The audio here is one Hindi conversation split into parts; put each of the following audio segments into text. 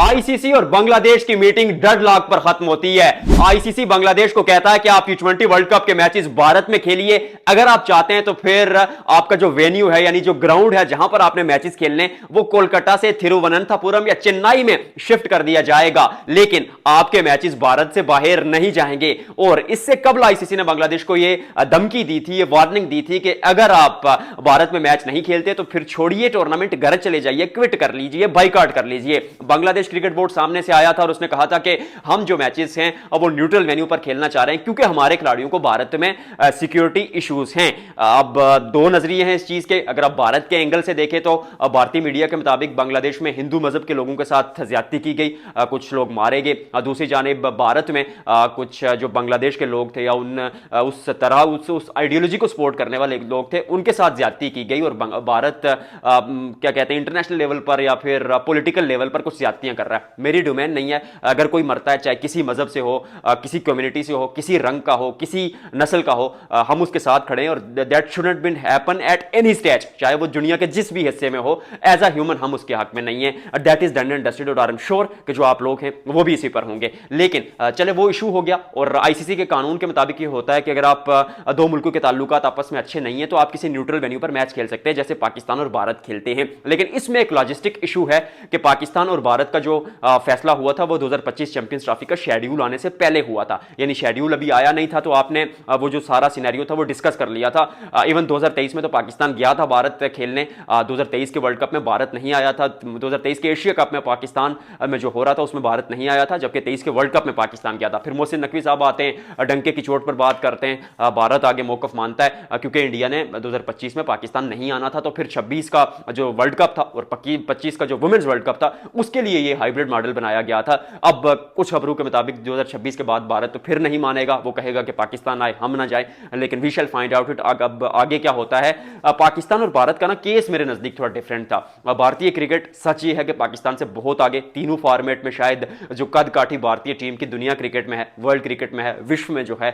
आईसीसी और बांग्लादेश की मीटिंग डेडलॉक पर खत्म होती है। आईसीसी बांग्लादेश को कहता है कि आप T20 वर्ल्ड कप के मैचेस भारत में खेलिए, अगर आप चाहते हैं तो फिर आपका जो वेन्यू है यानी जो ग्राउंड है जहां पर आपने मैचेस खेलने वो कोलकाता से थिरुवनंतपुरम या चेन्नई में शिफ्ट कर दिया जाएगा, लेकिन आपके मैचेस भारत से बाहर नहीं जाएंगे। और इससे कबल आईसीसी ने बांग्लादेश को यह धमकी दी थी, ये वार्निंग दी थी कि अगर आप भारत में मैच नहीं खेलते तो फिर छोड़िए टूर्नामेंट, घर चले जाइए, क्विट कर लीजिए, बाइकआउट कर लीजिए। बांग्लादेश क्रिकेट बोर्ड सामने से आया था और उसने कहा था कि हम जो मैचेस हैं अब वो न्यूट्रल वेन्यू पर खेलना चाह रहे हैं क्योंकि हमारे खिलाड़ियों को भारत में सिक्योरिटी इश्यूज हैं। अब दो नजरिए हैं इस चीज के। अगर आप भारत के एंगल से देखें तो भारतीय मीडिया के मुताबिक बांग्लादेश में हिंदू मजहब के लोगों के साथ ज्यादती की गई, कुछ लोग मारे गए। दूसरी जानिब भारत में कुछ जो बांग्लादेश के लोग थे या उस तरह उस आइडियोलॉजी को सपोर्ट करने वाले लोग थे उनके साथ ज्यादती की गई। और भारत क्या कहते हैं इंटरनेशनल लेवल पर या फिर पॉलिटिकल लेवल पर कुछ ज्यादतियां कर रहा है। मेरी डोमेन नहीं है। अगर कोई मरता है चाहे किसी मजहब से हो, किसी कम्युनिटी से हो, किसी रंग का हो, किसी नस्ल का हो, हम उसके साथ खड़े हैं और that shouldn't been happen at any stage, चाहे वो दुनिया के जिस भी हिस्से में हो। एज अ ह्यूमन हम उसके हक में नहीं है। That is done and dusted और आई एम श्योर कि जो आप लोग हैं वो भी इसी पर होंगे। लेकिन चले वो इशू हो गया और आईसीसी के कानून के मुताबिक ये होता है कि अगर आप दो मुल्कों के ताल्लुकात आपस में अच्छे नहीं है तो आप किसी न्यूट्रल वेन्यू पर मैच खेल सकते हैं जैसे पाकिस्तान और भारत खेलते हैं। लेकिन इसमें एक लॉजिस्टिक इशू है कि पाकिस्तान और भारत का जो फैसला हुआ था वो 2025 चैंपियंस ट्रॉफी का शेड्यूल आने से पहले हुआ था, यानी शेड्यूल अभी आया नहीं था तो आपने वो जो सारा सिनेरियो था वो डिस्कस कर लिया था। इवन 2023 में तो पाकिस्तान गया था भारत खेलने, 2023 के वर्ल्ड कप में भारत नहीं आया था। 2023 के एशिया कप में पाकिस्तान में जो हो रहा था उसमें भारत नहीं आया था, जबकि 23 के वर्ल्ड कप में पाकिस्तान गया था। फिर मोहसिन नकवी साहब आते हैं, डंके की चोट पर बात करते हैं, भारत आगे मौकफ मानता है क्योंकि इंडिया ने 2025 में पाकिस्तान नहीं आना था। तो फिर 26 का जो वर्ल्ड कप था और 25 का जो वुमेन्स वर्ल्ड कप था उसके लिए ये हाइब्रिड मॉडल बनाया गया था। अब कुछ खबरों के मुताबिक 2026 के बाद भारत तो फिर नहीं मानेगा, वो कहेगा कि पाकिस्तान आए हम ना जाए। लेकिन we shall find out it. अब आगे क्या होता है। पाकिस्तान और भारत का ना केस मेरे नजदीक थोड़ा डिफरेंट था। भारतीय क्रिकेट सच ये है कि पाकिस्तान से बहुत आगे, तीनों फॉर्मेट में शायद जो कद काठी भारतीय टीम की दुनिया क्रिकेट में है, वर्ल्ड क्रिकेट में है, विश्व में जो है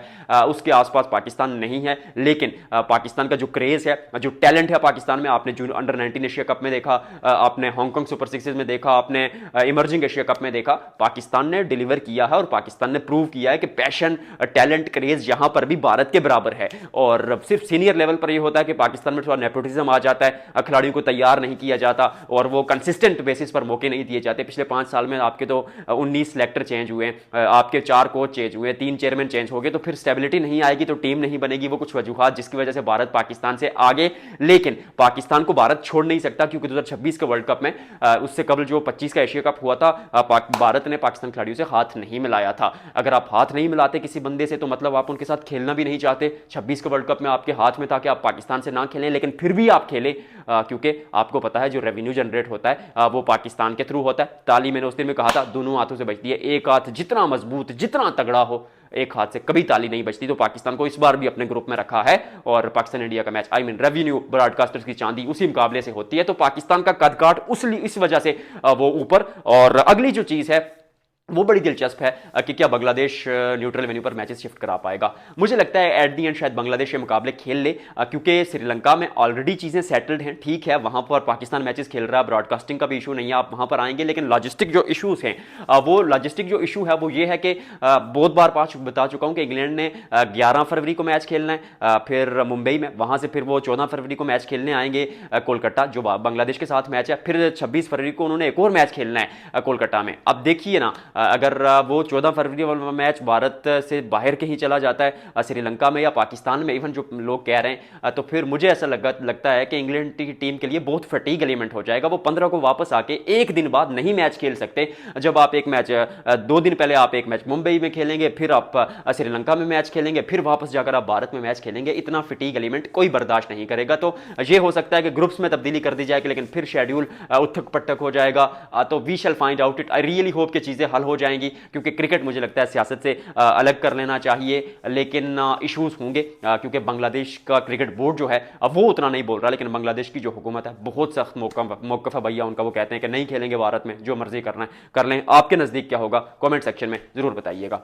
उसके आसपास पाकिस्तान नहीं है। लेकिन पाकिस्तान का जो क्रेज है, जो टैलेंट है पाकिस्तान में, आपने जो अंडर 19 एशिया कप में देखा, आपने हांगकांग सुपर सिक्सेस में देखा, आपने इमर्जिंग एशिया कप में देखा, पाकिस्तान ने डिलीवर किया है और पाकिस्तान ने प्रूव किया है कि पैशन, टैलेंट, क्रेज यहां पर भी भारत के बराबर है। और सिर्फ सीनियर लेवल पर यह होता है कि पाकिस्तान में थोड़ा नेपोटिज्म आ जाता है, खिलाड़ियों को तैयार नहीं किया जाता और वो कंसिस्टेंट बेसिस पर मौके नहीं दिए जाते। पिछले 5 साल में आपके तो 19 सिलेक्टर चेंज हुए, आपके 4 कोच चेंज हुए, 3 चेयरमैन चेंज हो गए, तो फिर स्टेबिलिटी नहीं आएगी तो टीम नहीं बनेगी। वो कुछ वजूहात जिसकी वजह से भारत पाकिस्तान से आगे, लेकिन पाकिस्तान को भारत छोड़ नहीं सकता क्योंकि 2026 के वर्ल्ड कप में उससे कबल जो 25 का एशिया कप हुआ था, भारत ने पाकिस्तान खिलाड़ियों से हाथ नहीं मिलाया था। अगर आप हाथ नहीं मिलाते किसी बंदे से तो मतलब आप उनके साथ खेलना भी नहीं चाहते। 26 के वर्ल्ड कप में आपके हाथ में था कि आप पाकिस्तान से ना खेलें, लेकिन फिर भी आप खेले क्योंकि आपको पता है जो रेवेन्यू जनरेट होता है वो पाकिस्तान के थ्रू होता है। ताली मैंने उस दिन में कहा था दोनों हाथों से बजती है, एक हाथ जितना मजबूत, जितना तगड़ा हो, एक हाथ से कभी ताली नहीं बजती। तो पाकिस्तान को इस बार भी अपने ग्रुप में रखा है और पाकिस्तान इंडिया का मैच, रेवेन्यू, ब्रॉडकास्टर्स की चांदी उसी मुकाबले से होती है। तो पाकिस्तान का कद काट इस वजह से वो ऊपर। और अगली जो चीज है वो बड़ी दिलचस्प है कि क्या बांग्लादेश न्यूट्रल वेन्यू पर मैचेस शिफ्ट करा पाएगा। मुझे लगता है एट दी एंड शायद बांग्लादेश ये मुकाबले खेल ले क्योंकि श्रीलंका में ऑलरेडी चीज़ें सेटल्ड हैं। ठीक है वहां पर पाकिस्तान मैचेस खेल रहा है, ब्रॉडकास्टिंग का भी इशू नहीं है, आप वहां पर आएंगे। लेकिन लॉजिस्टिक जो इशूज हैं वो लॉजिस्टिक जो इशू है वो ये है कि बहुत बार बता चुका हूं कि इंग्लैंड ने 11 फरवरी को मैच खेलना है, फिर मुंबई में, वहां से फिर वो 14 फरवरी को मैच खेलने आएंगे कोलकाता जो बांग्लादेश के साथ मैच है, फिर 26 फरवरी को उन्होंने एक और मैच खेलना है कोलकाता में। अब देखिए ना अगर वो 14 फरवरी वाला मैच भारत से बाहर के ही चला जाता है श्रीलंका में या पाकिस्तान में, इवन जो लोग कह रहे हैं, तो फिर मुझे ऐसा लगता है कि इंग्लैंड की टीम के लिए बहुत फटीग एलिमेंट हो जाएगा। वो 15 को वापस आके एक दिन बाद नहीं मैच खेल सकते। जब आप एक मैच 2 दिन पहले आप एक मैच मुंबई में खेलेंगे, फिर आप श्रीलंका में मैच खेलेंगे, फिर वापस जाकर आप भारत में मैच खेलेंगे, इतना फटीग एलिमेंट कोई बर्दाश्त नहीं करेगा। तो ये हो सकता है कि ग्रुप्स में तब्दीली कर दी जाएगी, लेकिन फिर शेड्यूल उथक पटक हो जाएगा। तो we shall find out it. I really hope कि चीजें हल हो जाएंगी क्योंकि क्रिकेट मुझे लगता है सियासत से अलग कर लेना चाहिए। लेकिन इश्यूज होंगे क्योंकि बांग्लादेश का क्रिकेट बोर्ड जो है अब वो उतना नहीं बोल रहा, लेकिन बांग्लादेश की जो हुकूमत है बहुत सख्त मौकफ है भैया उनका। वो कहते हैं कि नहीं खेलेंगे भारत में, जो मर्जी करना है कर लें। आपके नजदीक क्या होगा कमेंट सेक्शन में जरूर बताइएगा।